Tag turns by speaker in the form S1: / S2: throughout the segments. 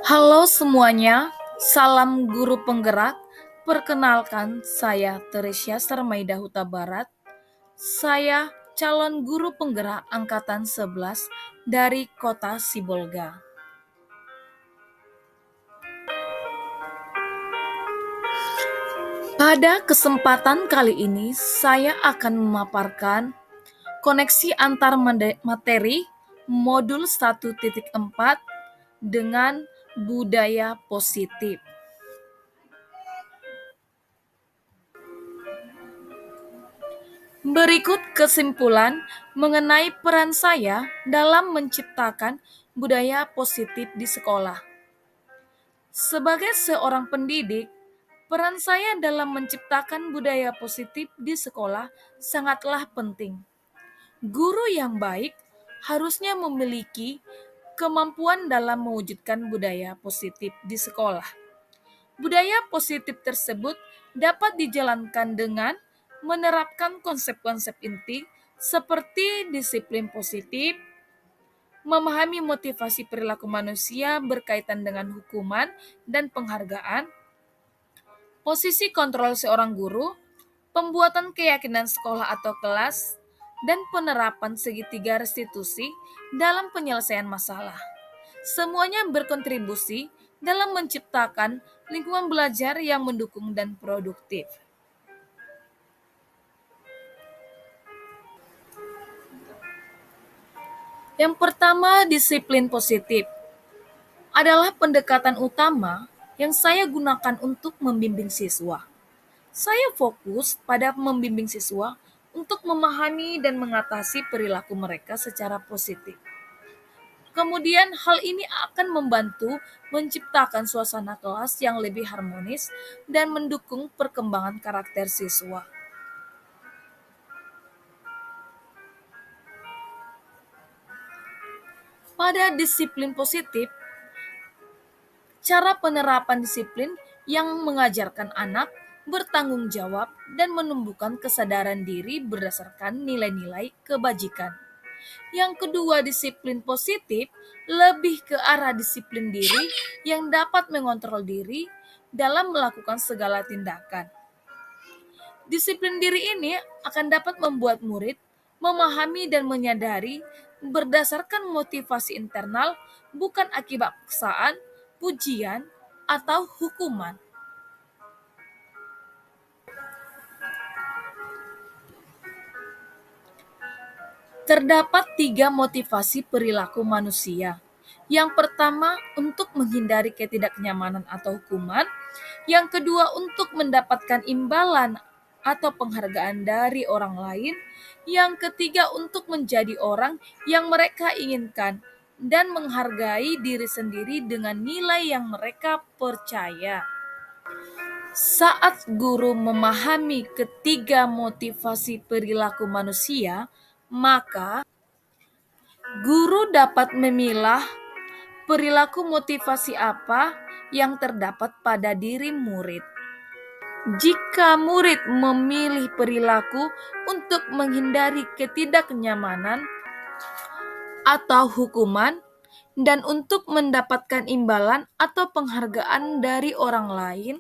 S1: Halo semuanya, salam guru penggerak. Perkenalkan, saya Teresia Sarmaida Huta Barat. Saya calon guru penggerak angkatan 11 dari Kota Sibolga. Pada kesempatan kali ini, saya akan memaparkan koneksi antar materi modul 1.4 dengan budaya positif. Berikut kesimpulan mengenai peran saya dalam menciptakan budaya positif di sekolah. Sebagai seorang pendidik, peran saya dalam menciptakan budaya positif di sekolah sangatlah penting. Guru yang baik harusnya memiliki kemampuan dalam mewujudkan budaya positif di sekolah. Budaya positif tersebut dapat dijalankan dengan menerapkan konsep-konsep inti seperti disiplin positif, memahami motivasi perilaku manusia berkaitan dengan hukuman dan penghargaan, posisi kontrol seorang guru, pembuatan keyakinan sekolah atau kelas, dan penerapan segitiga restitusi dalam penyelesaian masalah. Semuanya berkontribusi dalam menciptakan lingkungan belajar yang mendukung dan produktif. Yang pertama, disiplin positif adalah pendekatan utama yang saya gunakan untuk membimbing siswa. Saya fokus pada membimbing siswa untuk memahami dan mengatasi perilaku mereka secara positif. Kemudian hal ini akan membantu menciptakan suasana kelas yang lebih harmonis dan mendukung perkembangan karakter siswa. Pada disiplin positif, cara penerapan disiplin yang mengajarkan anak bertanggung jawab dan menumbuhkan kesadaran diri berdasarkan nilai-nilai kebajikan. Yang kedua, disiplin positif lebih ke arah disiplin diri yang dapat mengontrol diri dalam melakukan segala tindakan. Disiplin diri ini akan dapat membuat murid memahami dan menyadari berdasarkan motivasi internal, bukan akibat paksaan, pujian, atau hukuman. Terdapat 3 motivasi perilaku manusia. Yang pertama, untuk menghindari ketidaknyamanan atau hukuman. Yang kedua, untuk mendapatkan imbalan atau penghargaan dari orang lain. Yang ketiga, untuk menjadi orang yang mereka inginkan dan menghargai diri sendiri dengan nilai yang mereka percaya. Saat guru memahami ketiga motivasi perilaku manusia, maka guru dapat memilah perilaku motivasi apa yang terdapat pada diri murid. Jika murid memilih perilaku untuk menghindari ketidaknyamanan atau hukuman dan untuk mendapatkan imbalan atau penghargaan dari orang lain,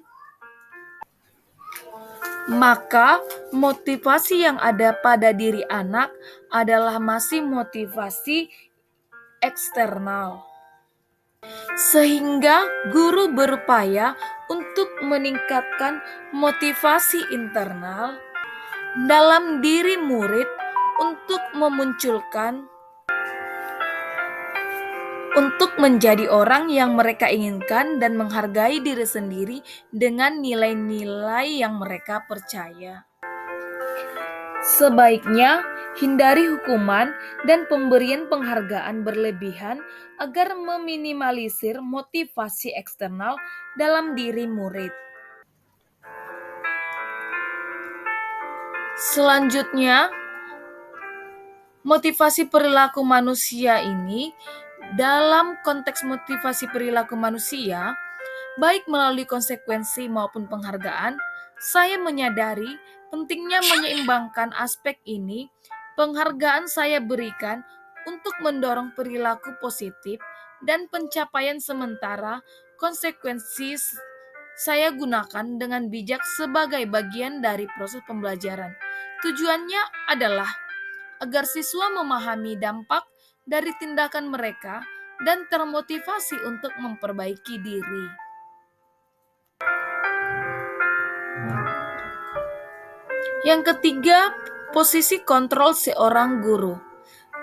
S1: maka motivasi yang ada pada diri anak adalah masih motivasi eksternal. Sehingga guru berupaya untuk meningkatkan motivasi internal dalam diri murid untuk menjadi orang yang mereka inginkan dan menghargai diri sendiri dengan nilai-nilai yang mereka percaya. Sebaiknya hindari hukuman dan pemberian penghargaan berlebihan agar meminimalisir motivasi eksternal dalam diri murid. Selanjutnya, motivasi perilaku manusia ini, dalam konteks motivasi perilaku manusia, baik melalui konsekuensi maupun penghargaan, saya menyadari pentingnya menyeimbangkan aspek ini. Penghargaan saya berikan untuk mendorong perilaku positif dan pencapaian sementara. Konsekuensi saya gunakan dengan bijak sebagai bagian dari proses pembelajaran. Tujuannya adalah agar siswa memahami dampak dari tindakan mereka dan termotivasi untuk memperbaiki diri. Yang ketiga, posisi kontrol seorang guru.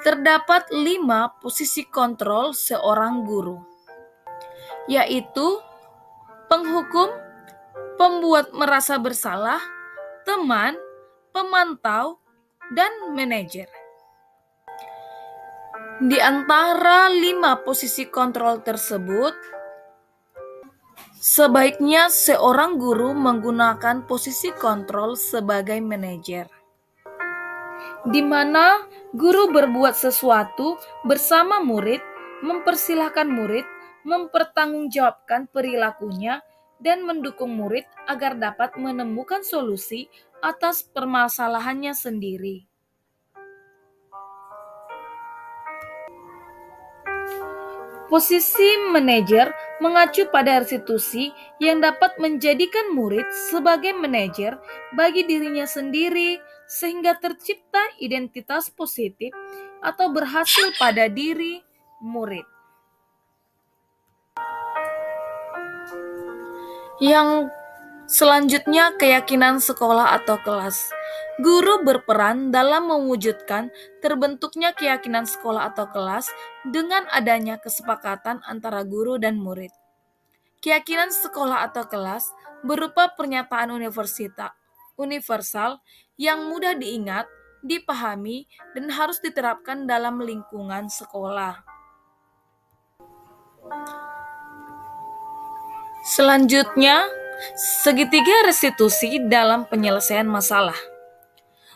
S1: Terdapat 5 posisi kontrol seorang guru, yaitu penghukum, pembuat merasa bersalah, teman, pemantau, dan manajer. Di antara 5 posisi kontrol tersebut, sebaiknya seorang guru menggunakan posisi kontrol sebagai manajer, di mana guru berbuat sesuatu bersama murid, mempersilahkan murid, mempertanggungjawabkan perilakunya, dan mendukung murid agar dapat menemukan solusi atas permasalahannya sendiri. Posisi manajer mengacu pada institusi yang dapat menjadikan murid sebagai manajer bagi dirinya sendiri sehingga tercipta identitas positif atau berhasil pada diri murid. Yang selanjutnya, keyakinan sekolah atau kelas. Guru berperan dalam mewujudkan terbentuknya keyakinan sekolah atau kelas dengan adanya kesepakatan antara guru dan murid. Keyakinan sekolah atau kelas berupa pernyataan universal yang mudah diingat, dipahami, dan harus diterapkan dalam lingkungan sekolah. Selanjutnya, segitiga restitusi dalam penyelesaian masalah.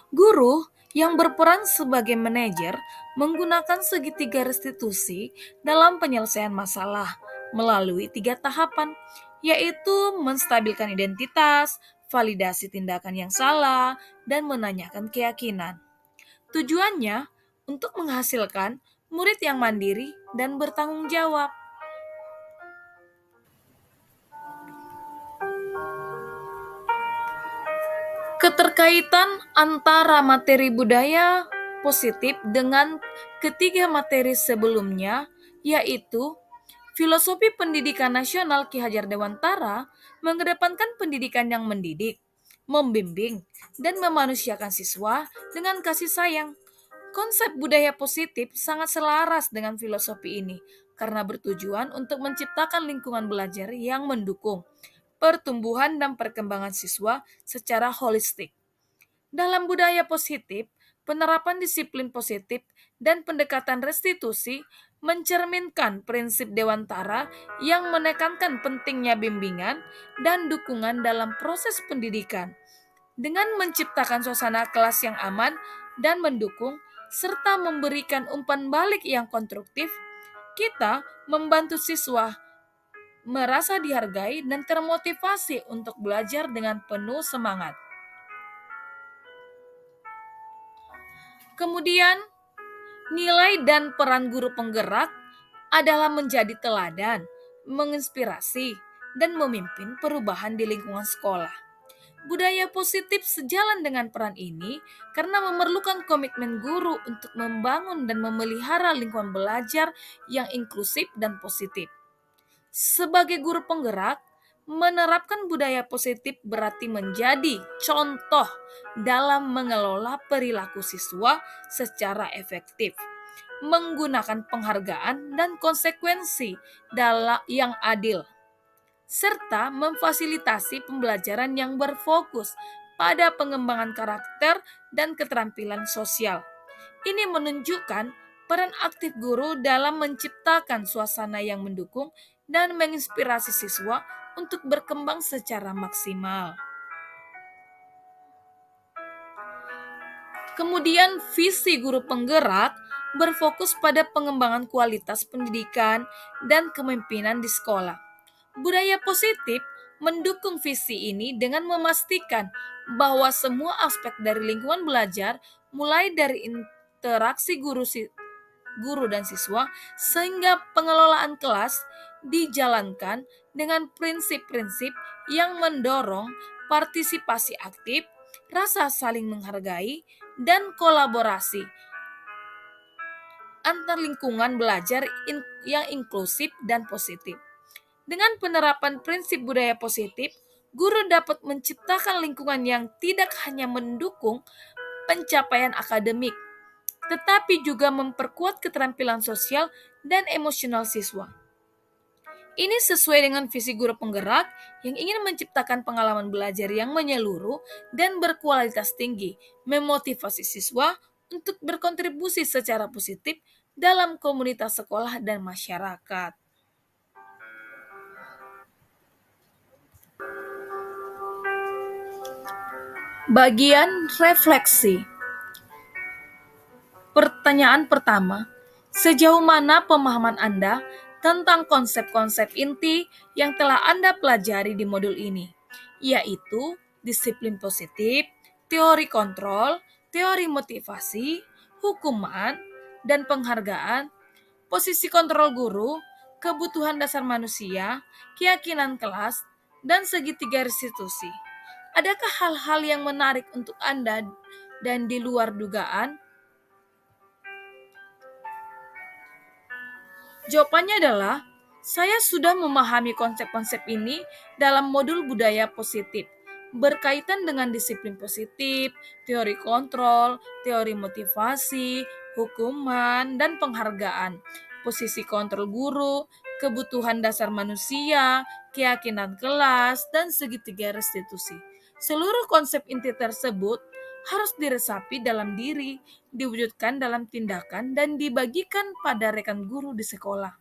S1: Guru yang berperan sebagai manajer menggunakan segitiga restitusi dalam penyelesaian masalah melalui 3 tahapan, yaitu menstabilkan identitas, validasi tindakan yang salah, dan menanyakan keyakinan. Tujuannya untuk menghasilkan murid yang mandiri dan bertanggung jawab. Keterkaitan antara materi budaya positif dengan ketiga materi sebelumnya, yaitu filosofi pendidikan nasional Ki Hajar Dewantara mengedepankan pendidikan yang mendidik, membimbing, dan memanusiakan siswa dengan kasih sayang. Konsep budaya positif sangat selaras dengan filosofi ini karena bertujuan untuk menciptakan lingkungan belajar yang mendukung pertumbuhan dan perkembangan siswa secara holistik. Dalam budaya positif, penerapan disiplin positif dan pendekatan restitusi mencerminkan prinsip Dewantara yang menekankan pentingnya bimbingan dan dukungan dalam proses pendidikan. Dengan menciptakan suasana kelas yang aman dan mendukung, serta memberikan umpan balik yang konstruktif, kita membantu siswa merasa dihargai dan termotivasi untuk belajar dengan penuh semangat. Kemudian, nilai dan peran guru penggerak adalah menjadi teladan, menginspirasi, dan memimpin perubahan di lingkungan sekolah. Budaya positif sejalan dengan peran ini karena memerlukan komitmen guru untuk membangun dan memelihara lingkungan belajar yang inklusif dan positif. Sebagai guru penggerak, menerapkan budaya positif berarti menjadi contoh dalam mengelola perilaku siswa secara efektif, menggunakan penghargaan dan konsekuensi yang adil, serta memfasilitasi pembelajaran yang berfokus pada pengembangan karakter dan keterampilan sosial. Ini menunjukkan peran aktif guru dalam menciptakan suasana yang mendukung dan menginspirasi siswa untuk berkembang secara maksimal. Kemudian, visi guru penggerak berfokus pada pengembangan kualitas pendidikan dan kepemimpinan di sekolah. Budaya positif mendukung visi ini dengan memastikan bahwa semua aspek dari lingkungan belajar, mulai dari interaksi guru guru dan siswa, sehingga pengelolaan kelas dijalankan dengan prinsip-prinsip yang mendorong partisipasi aktif, rasa saling menghargai, dan kolaborasi antar lingkungan belajar yang inklusif dan positif. Dengan penerapan prinsip budaya positif, guru dapat menciptakan lingkungan yang tidak hanya mendukung pencapaian akademik, tetapi juga memperkuat keterampilan sosial dan emosional siswa. Ini sesuai dengan visi guru penggerak yang ingin menciptakan pengalaman belajar yang menyeluruh dan berkualitas tinggi, memotivasi siswa untuk berkontribusi secara positif dalam komunitas sekolah dan masyarakat. Bagian refleksi. Pertanyaan pertama, sejauh mana pemahaman Anda tentang konsep-konsep inti yang telah Anda pelajari di modul ini, yaitu disiplin positif, teori kontrol, teori motivasi, hukuman, dan penghargaan, posisi kontrol guru, kebutuhan dasar manusia, keyakinan kelas, dan segitiga restitusi. Adakah hal-hal yang menarik untuk Anda dan di luar dugaan? Jawabannya adalah, saya sudah memahami konsep-konsep ini dalam modul budaya positif, berkaitan dengan disiplin positif, teori kontrol, teori motivasi, hukuman, dan penghargaan, posisi kontrol guru, kebutuhan dasar manusia, keyakinan kelas, dan segitiga restitusi. Seluruh konsep inti tersebut harus diresapi dalam diri, diwujudkan dalam tindakan, dan dibagikan pada rekan guru di sekolah.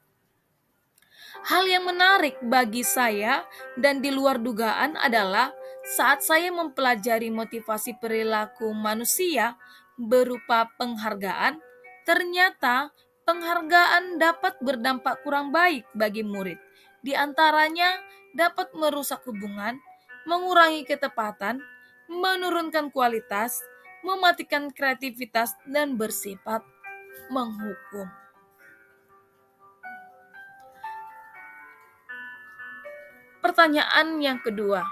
S1: Hal yang menarik bagi saya dan di luar dugaan adalah saat saya mempelajari motivasi perilaku manusia berupa penghargaan, ternyata penghargaan dapat berdampak kurang baik bagi murid. Di antaranya dapat merusak hubungan, mengurangi ketepatan, menurunkan kualitas, mematikan kreativitas, dan bersifat menghukum. Pertanyaan yang kedua,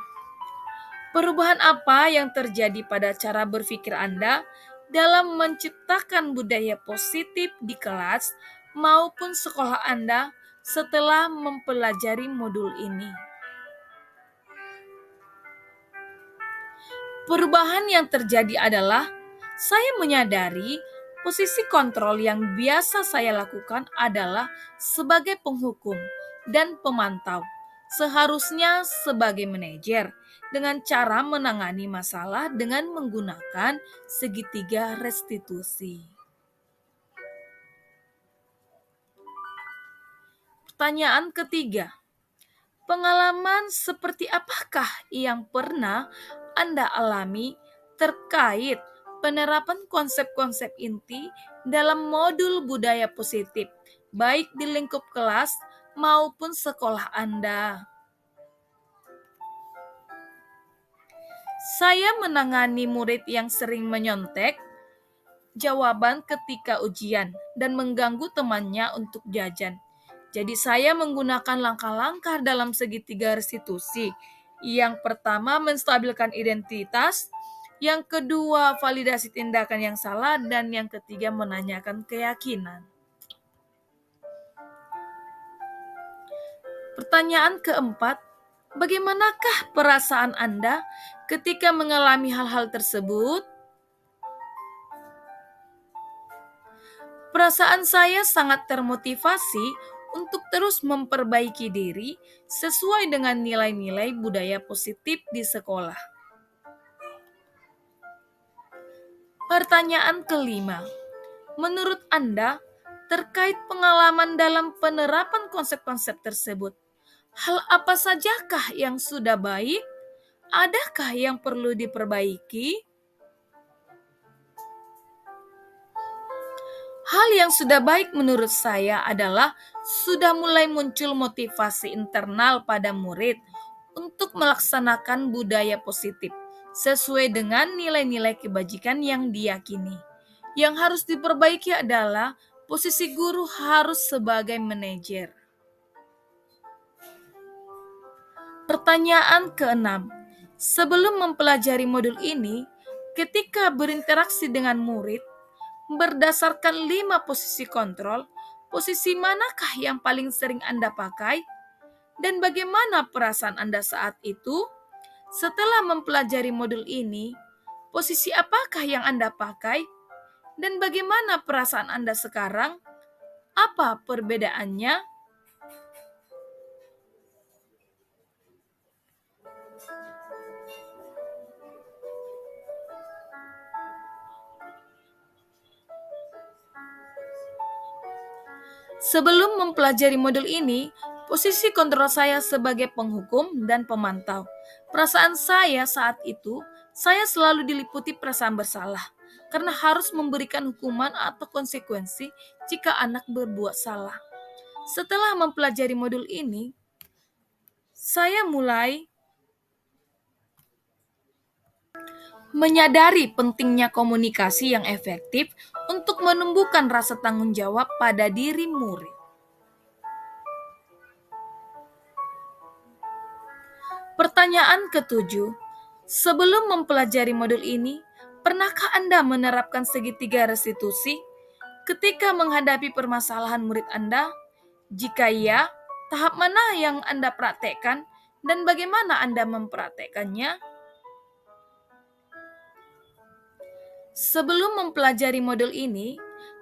S1: perubahan apa yang terjadi pada cara berpikir Anda dalam menciptakan budaya positif di kelas maupun sekolah Anda setelah mempelajari modul ini? Perubahan yang terjadi adalah saya menyadari posisi kontrol yang biasa saya lakukan adalah sebagai penghukum dan pemantau, seharusnya sebagai manajer, dengan cara menangani masalah dengan menggunakan segitiga restitusi. Pertanyaan ketiga, pengalaman seperti apakah yang pernah Anda alami terkait penerapan konsep-konsep inti dalam modul budaya positif, baik di lingkup kelas maupun sekolah Anda? Saya menangani murid yang sering menyontek jawaban ketika ujian dan mengganggu temannya untuk jajan. Jadi saya menggunakan langkah-langkah dalam segitiga restitusi. Yang pertama, menstabilkan identitas. Yang kedua, validasi tindakan yang salah. Dan yang ketiga, menanyakan keyakinan. Pertanyaan keempat, bagaimanakah perasaan Anda ketika mengalami hal-hal tersebut? Perasaan saya sangat termotivasi untuk terus memperbaiki diri sesuai dengan nilai-nilai budaya positif di sekolah. Pertanyaan kelima, menurut Anda, terkait pengalaman dalam penerapan konsep-konsep tersebut, hal apa sajakah yang sudah baik? Adakah yang perlu diperbaiki? Hal yang sudah baik menurut saya adalah sudah mulai muncul motivasi internal pada murid untuk melaksanakan budaya positif sesuai dengan nilai-nilai kebajikan yang diyakini. Yang harus diperbaiki adalah Posisi guru harus sebagai manajer. Pertanyaan keenam. Sebelum mempelajari modul ini, ketika berinteraksi dengan murid, berdasarkan 5 posisi kontrol, posisi manakah yang paling sering Anda pakai? Dan bagaimana perasaan Anda saat itu? Setelah mempelajari modul ini, posisi apakah yang Anda pakai? Dan bagaimana perasaan Anda sekarang? Apa perbedaannya? Sebelum mempelajari modul ini, posisi kontrol saya sebagai penghukum dan pemantau. Perasaan saya saat itu, saya selalu diliputi perasaan bersalah karena harus memberikan hukuman atau konsekuensi jika anak berbuat salah. Setelah mempelajari modul ini, saya mulai menyadari pentingnya komunikasi yang efektif untuk menumbuhkan rasa tanggung jawab pada diri murid. Pertanyaan ketujuh, sebelum mempelajari modul ini, pernahkah Anda menerapkan segitiga restitusi ketika menghadapi permasalahan murid Anda? Jika iya, tahap mana yang Anda praktekkan dan bagaimana Anda mempraktekkannya? Sebelum mempelajari modul ini,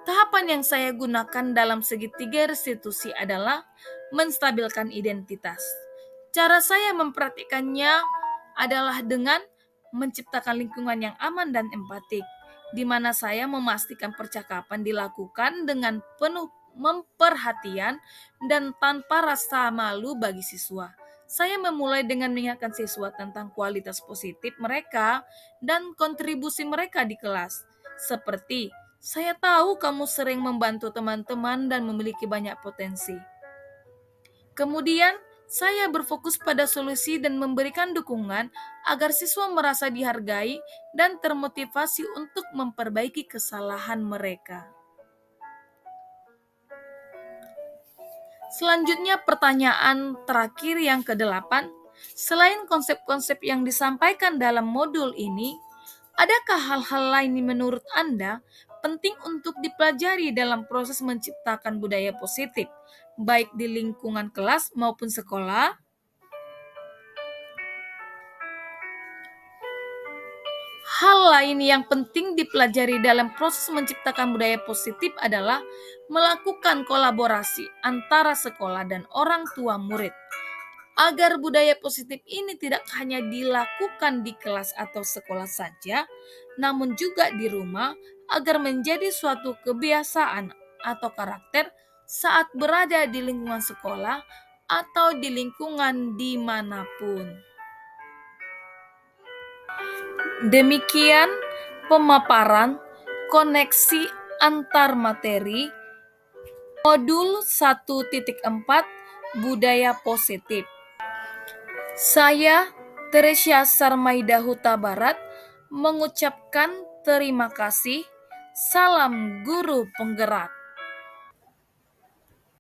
S1: tahapan yang saya gunakan dalam segitiga restitusi adalah menstabilkan identitas. Cara saya mempraktikkannya adalah dengan menciptakan lingkungan yang aman dan empatik, di mana saya memastikan percakapan dilakukan dengan penuh memperhatian dan tanpa rasa malu bagi siswa. Saya memulai dengan mengingatkan siswa tentang kualitas positif mereka dan kontribusi mereka di kelas. Seperti, saya tahu kamu sering membantu teman-teman dan memiliki banyak potensi. Kemudian, saya berfokus pada solusi dan memberikan dukungan agar siswa merasa dihargai dan termotivasi untuk memperbaiki kesalahan mereka. Selanjutnya pertanyaan terakhir yang ke-8. Selain konsep-konsep yang disampaikan dalam modul ini, adakah hal-hal lain yang menurut Anda penting untuk dipelajari dalam proses menciptakan budaya positif, baik di lingkungan kelas maupun sekolah? Hal lain yang penting dipelajari dalam proses menciptakan budaya positif adalah melakukan kolaborasi antara sekolah dan orang tua murid. Agar budaya positif ini tidak hanya dilakukan di kelas atau sekolah saja, namun juga di rumah agar menjadi suatu kebiasaan atau karakter saat berada di lingkungan sekolah atau di lingkungan dimanapun. Demikian pemaparan koneksi antar materi modul 1.4 budaya positif. Saya, Teresia Sarmaida Huta Barat, mengucapkan terima kasih. Salam guru penggerak.